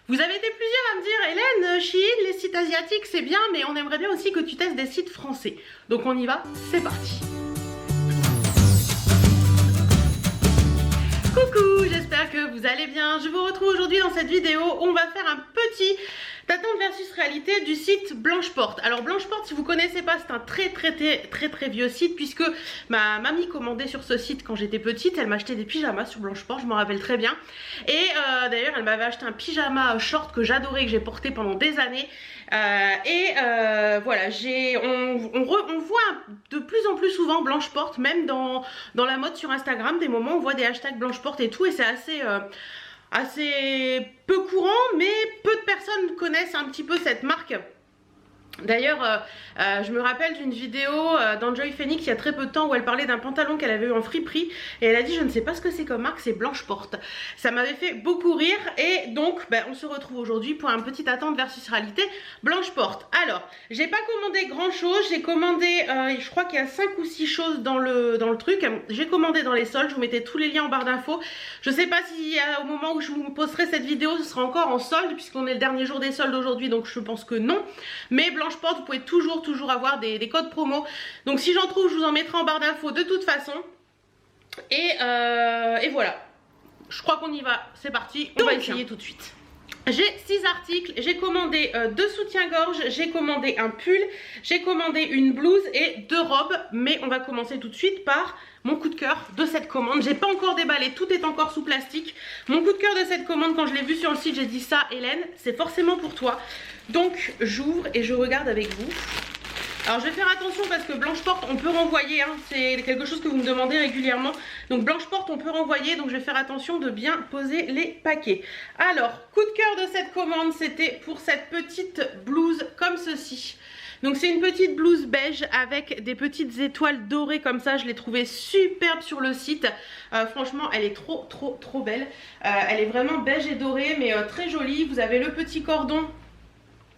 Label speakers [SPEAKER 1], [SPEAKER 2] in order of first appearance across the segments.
[SPEAKER 1] Vous avez été plusieurs à me dire, Hélène, Shein, les sites asiatiques c'est bien, mais on aimerait bien aussi que tu testes des sites français. Donc on y va, c'est parti. Coucou, j'espère que vous allez bien. Je vous retrouve aujourd'hui dans cette vidéo où on va faire un petit attente versus réalité du site Blancheporte. Alors Blancheporte, si vous connaissez pas, c'est un très vieux site puisque ma mamie commandait sur ce site quand j'étais petite. Elle m'achetait des pyjamas sur Blancheporte, je m'en rappelle très bien. Et d'ailleurs elle m'avait acheté un pyjama short que j'adorais, que j'ai porté pendant des années. Voilà, on voit de plus en plus souvent Blancheporte, même dans la mode sur Instagram, des moments où on voit des hashtags Blancheporte et tout, et c'est assez peu courant, mais peu de personnes connaissent un petit peu cette marque. D'ailleurs, je me rappelle d'une vidéo d'Enjoy Phoenix il y a très peu de temps où elle parlait d'un pantalon qu'elle avait eu en friperie et elle a dit je ne sais pas ce que c'est comme marque, c'est Blancheporte. Ça m'avait fait beaucoup rire et donc on se retrouve aujourd'hui pour un petit attente versus réalité Blancheporte. Alors, j'ai pas commandé grand chose, j'ai commandé, je crois qu'il y a 5 ou 6 choses dans le truc. J'ai commandé dans les soldes, je vous mettais tous les liens en barre d'infos. Je sais pas si au moment où je vous posterai cette vidéo ce sera encore en solde puisqu'on est le dernier jour des soldes aujourd'hui, donc je pense que non. Mais Blancheporte, vous pouvez toujours avoir des codes promo. Donc si j'en trouve, je vous en mettrai en barre d'infos de toute façon. Et voilà. Je crois qu'on y va. C'est parti. On va essayer tout de suite. J'ai 6 articles, j'ai commandé 2 soutiens-gorge, j'ai commandé un pull, j'ai commandé une blouse et 2 robes. Mais on va commencer tout de suite par mon coup de cœur de cette commande. J'ai pas encore déballé, tout est encore sous plastique. Mon coup de cœur de cette commande, quand je l'ai vu sur le site, j'ai dit ça Hélène, c'est forcément pour toi. Donc j'ouvre et je regarde avec vous. Alors je vais faire attention parce que Blancheporte on peut renvoyer, hein, c'est quelque chose que vous me demandez régulièrement. Donc Blancheporte on peut renvoyer, donc je vais faire attention de bien poser les paquets. Alors, coup de cœur de cette commande, c'était pour cette petite blouse comme ceci. Donc c'est une petite blouse beige avec des petites étoiles dorées comme ça, je l'ai trouvée superbe sur le site. Franchement elle est trop belle. Elle est vraiment beige et dorée mais très jolie. Vous avez le petit cordon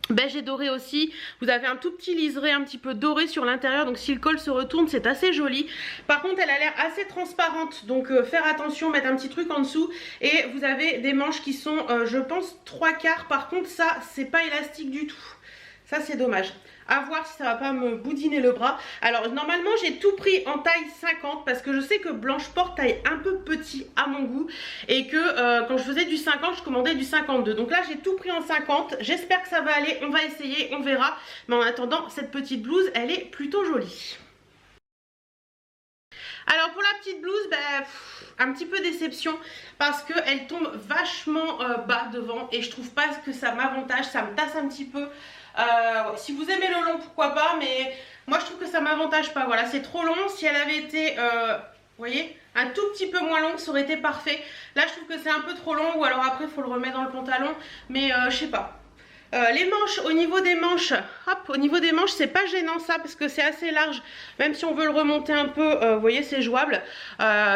[SPEAKER 1] beige et doré aussi, vous avez un tout petit liseré un petit peu doré sur l'intérieur, donc si le col se retourne c'est assez joli. Par contre elle a l'air assez transparente, donc faire attention, mettre un petit truc en dessous. Et vous avez des manches qui sont je pense 3/4, par contre ça c'est pas élastique du tout. Ça c'est dommage. À voir si ça va pas me boudiner le bras. Alors normalement j'ai tout pris en taille 50 parce que je sais que Blancheporte taille un peu petit à mon goût. Et que quand je faisais du 50 je commandais du 52. Donc là j'ai tout pris en 50. J'espère que ça va aller, on va essayer, on verra. Mais en attendant cette petite blouse elle est plutôt jolie. Alors pour la petite blouse, un petit peu déception parce qu'elle tombe vachement bas devant et je trouve pas que ça m'avantage, ça me tasse un petit peu. Si vous aimez le long pourquoi pas, mais moi je trouve que ça m'avantage pas. Voilà, c'est trop long. Si elle avait été vous voyez, un tout petit peu moins longue, ça aurait été parfait. Là je trouve que c'est un peu trop long, ou alors après il faut le remettre dans le pantalon, mais je sais pas. Les manches, au niveau des manches, hop, au niveau des manches c'est pas gênant ça parce que c'est assez large, même si on veut le remonter un peu, vous voyez c'est jouable.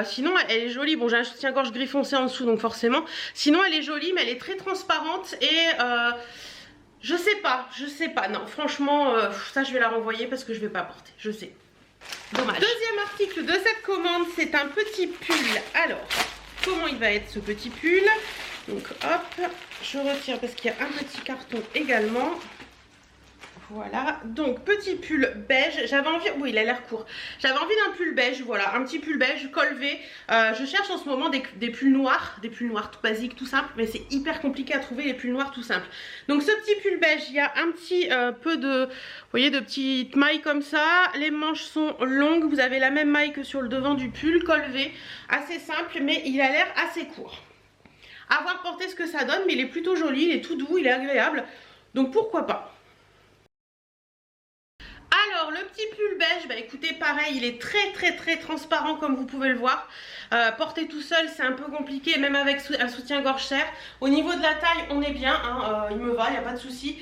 [SPEAKER 1] Sinon elle est jolie, bon j'ai un soutien-gorge gris foncé en dessous donc forcément. Sinon elle est jolie mais elle est très transparente et je sais pas, non franchement ça je vais la renvoyer parce que je vais pas porter, je sais. Dommage. Deuxième article de cette commande, c'est un petit pull. Alors, comment il va être ce petit pull? Donc hop, je retire parce qu'il y a un petit carton également. Voilà, donc petit pull beige, j'avais envie, oui il a l'air court, j'avais envie d'un pull beige, voilà, un petit pull beige, col V. Je cherche en ce moment des pulls noirs tout basiques, tout simple, mais c'est hyper compliqué à trouver les pulls noirs tout simples. Donc ce petit pull beige, il y a un petit peu de, vous voyez, de petites mailles comme ça, les manches sont longues, vous avez la même maille que sur le devant du pull, col V, assez simple, mais il a l'air assez court. À voir porter ce que ça donne, mais il est plutôt joli, il est tout doux, il est agréable, donc pourquoi pas. Alors le petit pull beige, écoutez pareil il est très transparent comme vous pouvez le voir. Porter tout seul c'est un peu compliqué même avec un soutien-gorge serre. Au niveau de la taille on est bien, hein, il me va, il n'y a pas de souci.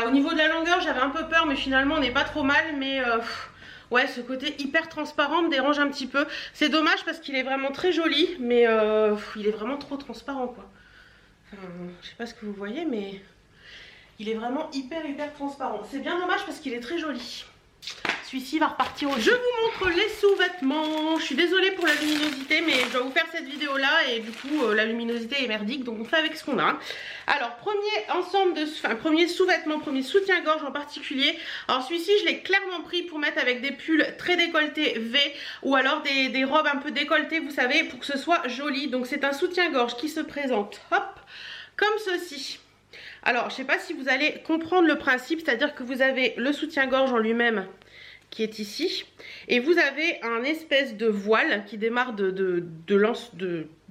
[SPEAKER 1] Au niveau de la longueur j'avais un peu peur mais finalement on n'est pas trop mal. Mais ouais ce côté hyper transparent me dérange un petit peu. C'est dommage parce qu'il est vraiment très joli mais il est vraiment trop transparent quoi. Enfin, je sais pas ce que vous voyez mais il est vraiment hyper transparent. C'est bien dommage parce qu'il est très joli. celui-ci va repartir au... Je vous montre les sous-vêtements. Je suis désolée pour la luminosité, mais je dois vous faire cette vidéo là et du coup la luminosité est merdique, donc on fait avec ce qu'on a. Alors premier sous-vêtement, premier soutien-gorge en particulier. Alors celui-ci je l'ai clairement pris pour mettre avec des pulls très décolletés V ou alors des robes un peu décolletées, vous savez, pour que ce soit joli. Donc c'est un soutien-gorge qui se présente, hop, comme ceci. Alors, je ne sais pas si vous allez comprendre le principe, c'est-à-dire que vous avez le soutien-gorge en lui-même qui est ici, et vous avez un espèce de voile qui démarre du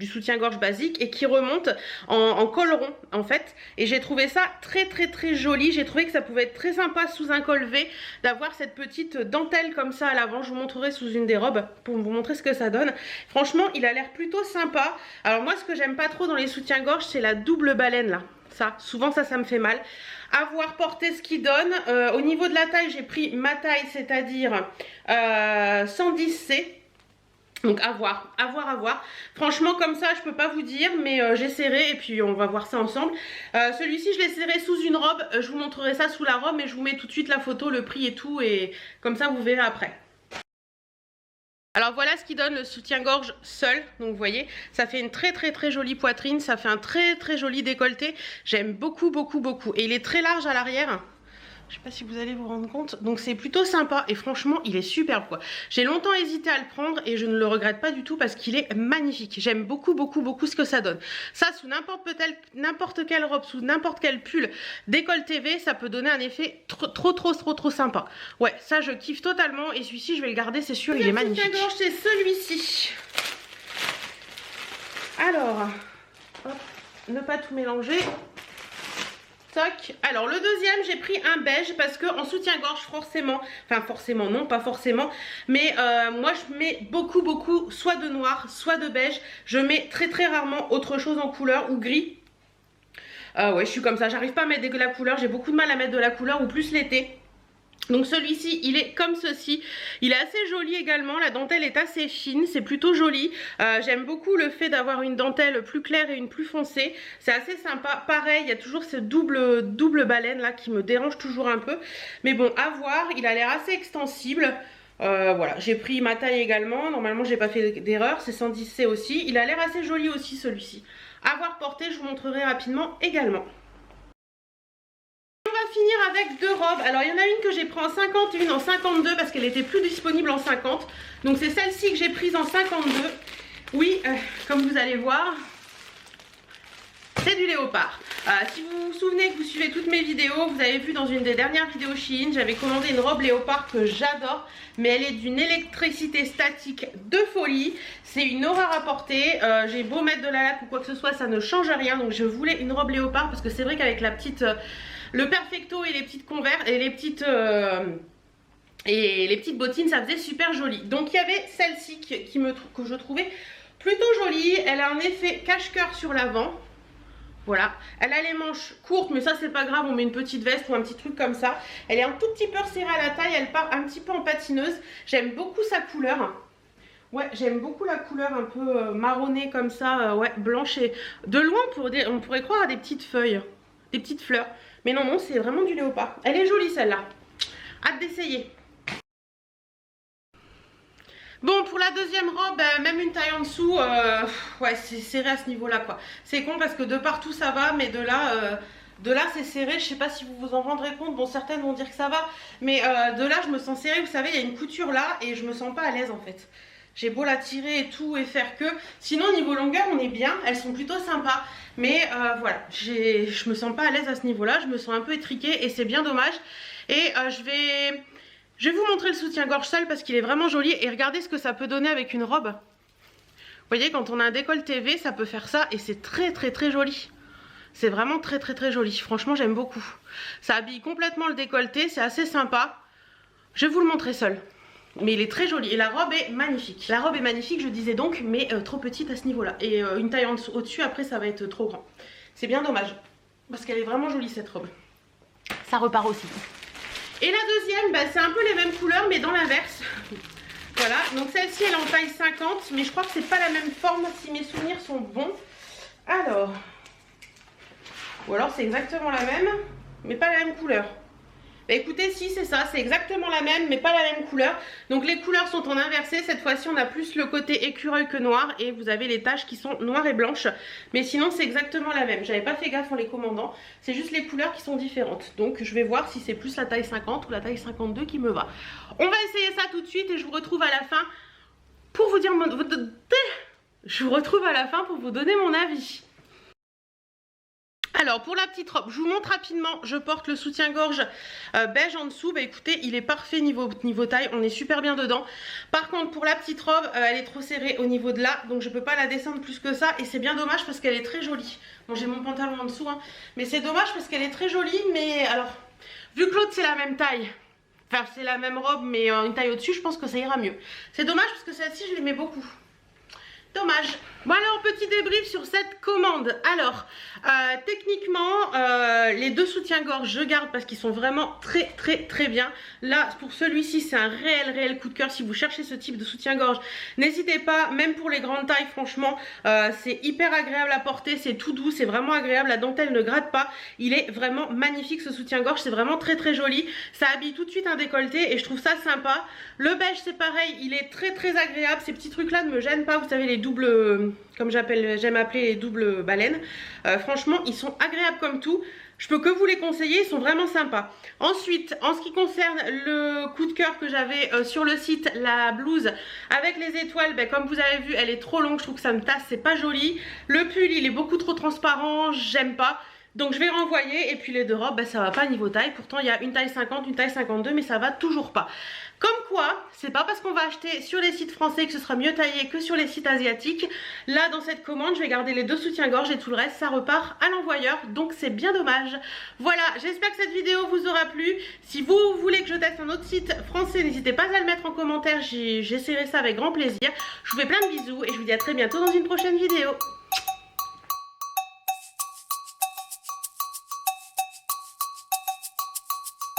[SPEAKER 1] soutien-gorge basique et qui remonte en col rond en fait, et j'ai trouvé ça très joli. J'ai trouvé que ça pouvait être très sympa sous un col V d'avoir cette petite dentelle comme ça à l'avant. Je vous montrerai sous une des robes pour vous montrer ce que ça donne. Franchement, il a l'air plutôt sympa. Alors moi, ce que j'aime pas trop dans les soutiens-gorge, c'est la double baleine là. Souvent ça me fait mal. À voir porter ce qu'il donne. Au niveau de la taille, j'ai pris ma taille, c'est-à-dire 110C. Donc à voir. Franchement comme ça je peux pas vous dire, mais j'essaierai et puis on va voir ça ensemble. Celui-ci je l'essaierai sous une robe, je vous montrerai ça sous la robe, mais je vous mets tout de suite la photo, le prix et tout, et comme ça vous verrez après. Alors voilà ce qui donne le soutien-gorge seul, donc vous voyez, ça fait une très jolie poitrine, ça fait un très joli décolleté, j'aime beaucoup. Et il est très large à l'arrière, je sais pas si vous allez vous rendre compte, donc c'est plutôt sympa et franchement il est superbe quoi. J'ai longtemps hésité à le prendre et je ne le regrette pas du tout parce qu'il est magnifique, j'aime beaucoup ce que ça donne. Ça sous n'importe quelle robe, sous n'importe quel pull décolleté V, ça peut donner un effet trop sympa. Ouais, ça je kiffe totalement et celui-ci je vais le garder, c'est sûr, il est magnifique. Le soutien-gorge c'est celui-ci. Alors, hop, ne pas tout mélanger. Alors le deuxième j'ai pris un beige parce que en soutien-gorge forcément, enfin forcément non, pas forcément, mais moi je mets beaucoup soit de noir soit de beige. Je mets très rarement autre chose en couleur ou gris. Ouais, je suis comme ça, j'arrive pas à mettre de la couleur, j'ai beaucoup de mal à mettre de la couleur, ou plus l'été. Donc celui-ci il est comme ceci, il est assez joli également, la dentelle est assez fine, c'est plutôt joli. J'aime beaucoup le fait d'avoir une dentelle plus claire et une plus foncée, c'est assez sympa. Pareil, il y a toujours ce double baleine là qui me dérange toujours un peu, mais bon, à voir. Il a l'air assez extensible. Voilà, j'ai pris ma taille également, normalement j'ai pas fait d'erreur, c'est 110C aussi. Il a l'air assez joli aussi celui-ci. À voir porter, je vous montrerai rapidement également. On va finir avec deux robes. Alors il y en a une que j'ai pris en 50 et une en 52 parce qu'elle était plus disponible en 50. Donc c'est celle-ci que j'ai prise en 52. Oui, comme vous allez voir, c'est du léopard. Si vous vous souvenez que vous suivez toutes mes vidéos, vous avez vu dans une des dernières vidéos Shein, j'avais commandé une robe léopard que j'adore, mais elle est d'une électricité statique de folie. C'est une horreur à porter. J'ai beau mettre de la laque ou quoi que ce soit, ça ne change rien. Donc je voulais une robe léopard parce que c'est vrai qu'avec la petite... le perfecto et les petites converses et les petites bottines, ça faisait super joli. Donc il y avait celle-ci que je trouvais plutôt jolie. Elle a un effet cache-cœur sur l'avant. Voilà, elle a les manches courtes, mais ça c'est pas grave, on met une petite veste ou un petit truc comme ça. Elle est un tout petit peu resserrée à la taille, elle part un petit peu en patineuse. J'aime beaucoup sa couleur. Ouais, j'aime beaucoup la couleur un peu marronnée comme ça, ouais, blanche, et de loin on pourrait croire à des petites feuilles, des petites fleurs. Mais non, c'est vraiment du léopard. Elle est jolie celle-là. Hâte d'essayer. Bon, pour la deuxième robe, même une taille en dessous, ouais, c'est serré à ce niveau-là, quoi. C'est con parce que de partout ça va, mais de là c'est serré. Je sais pas si vous vous en rendrez compte. Bon, certaines vont dire que ça va, mais de là je me sens serrée. Vous savez, il y a une couture là et je me sens pas à l'aise en fait. J'ai beau la tirer et tout et faire que. Sinon, niveau longueur, on est bien. Elles sont plutôt sympas. Mais voilà, je me sens pas à l'aise à ce niveau-là. Je me sens un peu étriquée et c'est bien dommage. Et je vais vous montrer le soutien-gorge seul parce qu'il est vraiment joli. Et regardez ce que ça peut donner avec une robe. Vous voyez, quand on a un décolleté V, ça peut faire ça. Et c'est très joli. C'est vraiment très joli. Franchement, j'aime beaucoup. Ça habille complètement le décolleté. C'est assez sympa. Je vais vous le montrer seul. Mais il est très joli et la robe est magnifique. La robe est magnifique, je disais donc, mais trop petite à ce niveau-là. Et une taille au-dessus, après, ça va être trop grand. C'est bien dommage, parce qu'elle est vraiment jolie cette robe. Ça repart aussi. Et la deuxième, bah, c'est un peu les mêmes couleurs, mais dans l'inverse. Voilà, donc celle-ci, elle est en taille 50, mais je crois que c'est pas la même forme, si mes souvenirs sont bons. Alors, ou alors c'est exactement la même, mais pas la même couleur. Bah écoutez, si c'est ça, c'est exactement la même mais pas la même couleur. Donc les couleurs sont en inversé, cette fois-ci on a plus le côté écureuil que noir et vous avez les taches qui sont noires et blanches. Mais sinon c'est exactement la même, j'avais pas fait gaffe en les commandant, c'est juste les couleurs qui sont différentes. Donc je vais voir si c'est plus la taille 50 ou la taille 52 qui me va. On va essayer ça tout de suite et je vous retrouve à la fin pour vous dire je vous retrouve à la fin pour vous donner mon avis. Alors pour la petite robe, je vous montre rapidement, je porte le soutien-gorge beige en dessous. Bah écoutez, il est parfait niveau taille, on est super bien dedans. Par contre pour la petite robe, elle est trop serrée au niveau de là, donc je peux pas la descendre plus que ça. Et c'est bien dommage parce qu'elle est très jolie. Bon, j'ai mon pantalon en dessous, hein, mais c'est dommage parce qu'elle est très jolie. Mais alors, vu que l'autre c'est la même taille, enfin c'est la même robe mais une taille au-dessus, je pense que ça ira mieux. C'est dommage parce que celle-ci je l'aimais beaucoup. Dommage. Bon alors, petit débrief sur cette commande. Alors, techniquement, les deux soutiens-gorge, je garde parce qu'ils sont vraiment très bien. Là, pour celui-ci, c'est un réel coup de cœur. Si vous cherchez ce type de soutien-gorge, n'hésitez pas. Même pour les grandes tailles, franchement, c'est hyper agréable à porter. C'est tout doux, c'est vraiment agréable. La dentelle ne gratte pas. Il est vraiment magnifique ce soutien-gorge. C'est vraiment très joli. Ça habille tout de suite un décolleté et je trouve ça sympa. Le beige, c'est pareil. Il est très agréable. Ces petits trucs-là ne me gênent pas. Vous savez, les doubles... comme j'aime appeler les doubles baleines. Franchement, ils sont agréables comme tout. Je peux que vous les conseiller, ils sont vraiment sympas. Ensuite, en ce qui concerne le coup de cœur que j'avais sur le site, la blouse avec les étoiles, ben, comme vous avez vu, elle est trop longue, je trouve que ça me tasse, c'est pas joli. Le pull, il est beaucoup trop transparent, j'aime pas. Donc je vais renvoyer. Et puis les deux robes, ben, ça va pas niveau taille. Pourtant il y a une taille 50, une taille 52, mais ça va toujours pas. Comme quoi, c'est pas parce qu'on va acheter sur les sites français que ce sera mieux taillé que sur les sites asiatiques. Là dans cette commande, je vais garder les deux soutiens-gorge et tout le reste ça repart à l'envoyeur. Donc c'est bien dommage. Voilà, j'espère que cette vidéo vous aura plu. Si vous voulez que je teste un autre site français, n'hésitez pas à le mettre en commentaire. J'essaierai ça avec grand plaisir. Je vous fais plein de bisous et je vous dis à très bientôt dans une prochaine vidéo.